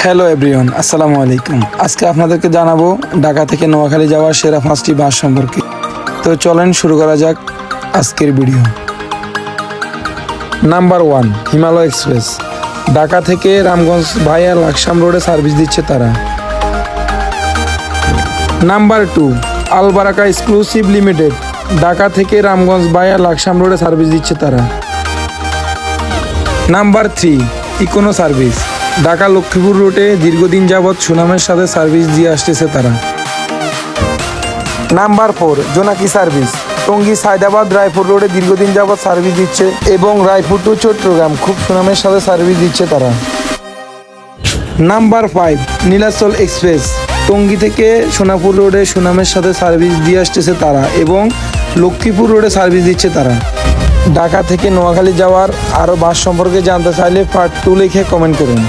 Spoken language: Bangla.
হ্যালো এভরিওয়ান, আসসালামু আলাইকুম। আজকে আপনাদেরকে জানাবো ঢাকা থেকে নোয়াখালী যাওয়ার সেরা 5টি বাস সম্পর্কে। তো চলেন শুরু করা যাক আজকের video. Number 1, Himalaya express. Dhaka থেকে রামগঞ্জ ভাইয়া লাকসাম রোডে সার্ভিস দিচ্ছে তারা। নাম্বার 2, আল বারাকা এক্সক্লুসিভ লিমিটেড। ঢাকা থেকে রামগঞ্জ ভাইয়া লাকসাম রোডে সার্ভিস দিচ্ছে তারা। Number 3, Econo service. Dhaka Lakshmipur রুটে দীর্ঘদিন যাবৎ সুনামের সাথে সার্ভিস দিয়ে আসতেছে তারা। নাম্বার 4, জোনাকি সার্ভিস। টঙ্গী সায়দাবাদ রায়পুর রোডে দীর্ঘদিন যাবৎ সার্ভিস দিচ্ছে এবং রায়পুর টু চট্টগ্রাম খুব সুনামের সাথে সার্ভিস দিচ্ছে তারা। Number 5, Nilachal express. টঙ্গী থেকে সোনাপুর রোডে সুনামের সাথে সার্ভিস দিয়ে আসতেছে তারা এবং লক্ষ্মীপুর রোডে সার্ভিস দিচ্ছে তারা। ঢাকা থেকে নোয়াখালী যাওয়ার আরও বাস সম্পর্কে জানতে চাইলে পার্ট 2 লিখে কমেন্ট করুন।